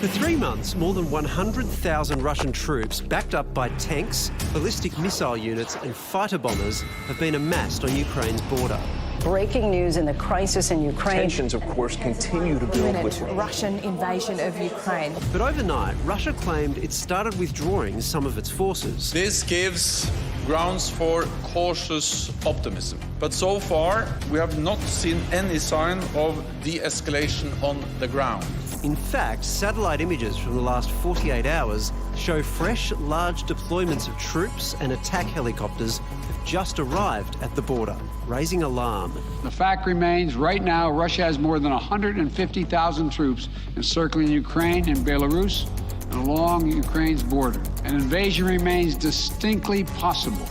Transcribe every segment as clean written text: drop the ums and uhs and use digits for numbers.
For 3 months, more than 100,000 Russian troops, backed up by tanks, ballistic missile units and fighter bombers, have been amassed on Ukraine's border. Breaking news in the crisis in Ukraine. Tensions, of course, continue to build with Russian invasion of Ukraine. But overnight, Russia claimed it started withdrawing some of its forces. This gives grounds for cautious optimism. But so far, we have not seen any sign of de-escalation on the ground. In fact, satellite images from the last 48 hours show fresh, large deployments of troops and attack helicopters have just arrived at the border, raising alarm. The fact remains, right now, Russia has more than 150,000 troops encircling Ukraine and Belarus and along Ukraine's border. An invasion remains distinctly possible.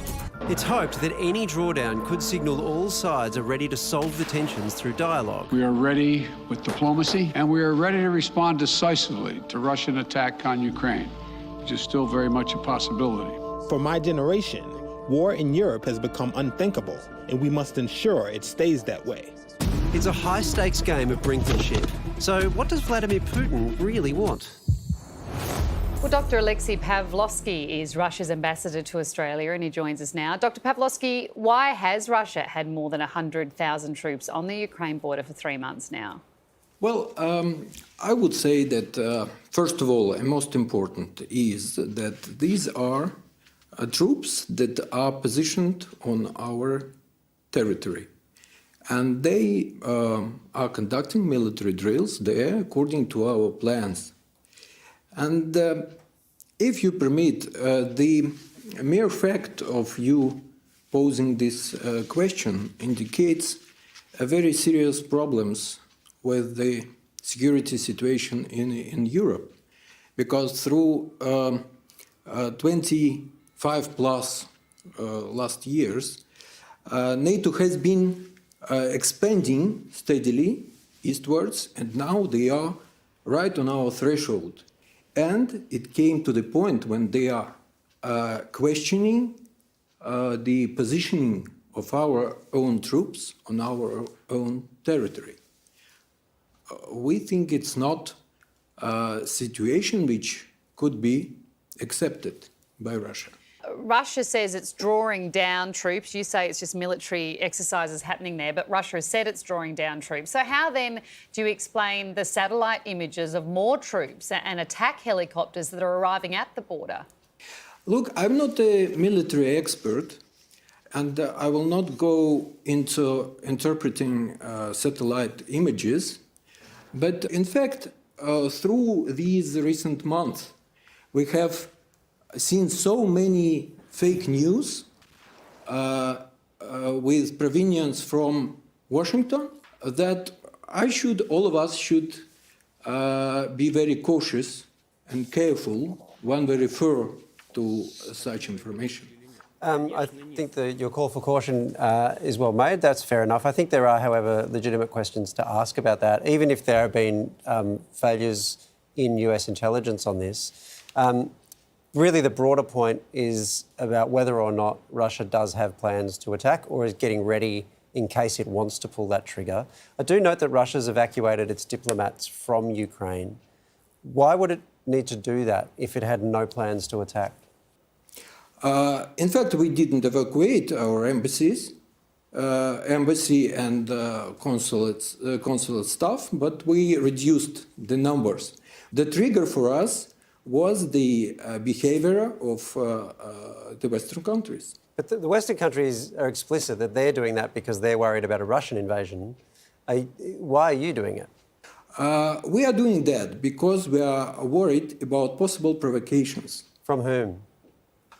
It's hoped that any drawdown could signal all sides are ready to solve the tensions through dialogue. We are ready with diplomacy, and we are ready to respond decisively to Russian attack on Ukraine, which is still very much a possibility. For my generation, war in Europe has become unthinkable, and we must ensure it stays that way. It's a high-stakes game of brinkmanship. So what does Vladimir Putin really want? Well, Dr. Alexey Pavlovsky is Russia's ambassador to Australia, and he joins us now. Dr. Pavlovsky, why has Russia had more than 100,000 troops on the Ukraine border for 3 months now? Well, I would say that, first of all, and most important, is that these are troops that are positioned on our territory. And they are conducting military drills there according to our plans. And if you permit, the mere fact of you posing this question indicates a very serious problems with the security situation in Europe, because through 25 plus last years, NATO has been expanding steadily eastwards, and now they are right on our threshold. And it came to the point when they are questioning the positioning of our own troops on our own territory. We think it's not a situation which could be accepted by Russia. Russia says it's drawing down troops. You say it's just military exercises happening there, but Russia has said it's drawing down troops. So how then do you explain the satellite images of more troops and attack helicopters that are arriving at the border? Look, I'm not a military expert, and I will not go into interpreting satellite images. But in fact, through these recent months, we have seen so many fake news with provenience from Washington that all of us should be very cautious and careful when we refer to such information. I think your call for caution is well made. That's fair enough. I think there are, however, legitimate questions to ask about that, even if there have been failures in US intelligence on this. Really, the broader point is about whether or not Russia does have plans to attack or is getting ready in case it wants to pull that trigger. I do note that Russia's evacuated its diplomats from Ukraine. Why would it need to do that if it had no plans to attack? In fact, we didn't evacuate our embassy and consulate staff, but we reduced the numbers. The trigger for us was the behavior of the Western countries. But the Western countries are explicit that they're doing that because they're worried about a Russian invasion. Why are you doing it? We are doing that because we are worried about possible provocations. From whom?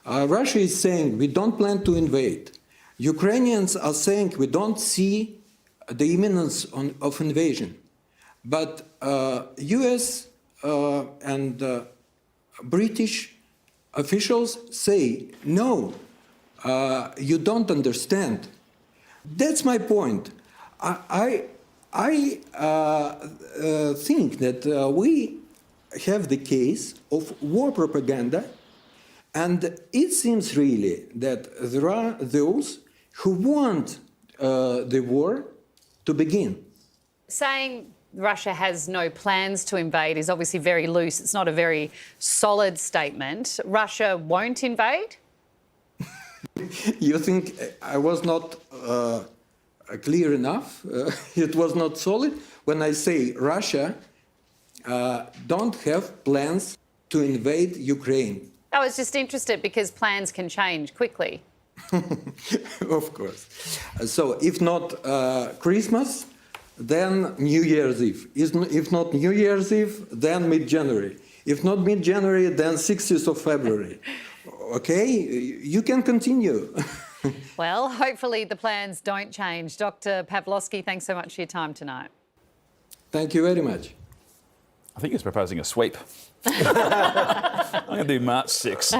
Russia is saying we don't plan to invade. Ukrainians are saying we don't see the imminence of invasion. But US and British officials say, no, you don't understand. That's my point. I think that we have the case of war propaganda, and it seems really that there are those who want the war to begin. Saying Russia has no plans to invade is obviously very loose. It's not a very solid statement. Russia won't invade? You think I was not clear enough? It was not solid? When I say Russia don't have plans to invade Ukraine. I was just interested because plans can change quickly. Of course. So if not Christmas, then New Year's Eve. If not New Year's Eve, then mid-January. If not mid-January, then 60th of February. Okay, you can continue. Well, hopefully the plans don't change. Dr. Pavlovsky, thanks so much for your time tonight. Thank you very much. I think he's proposing a sweep. I'm going to do March 6.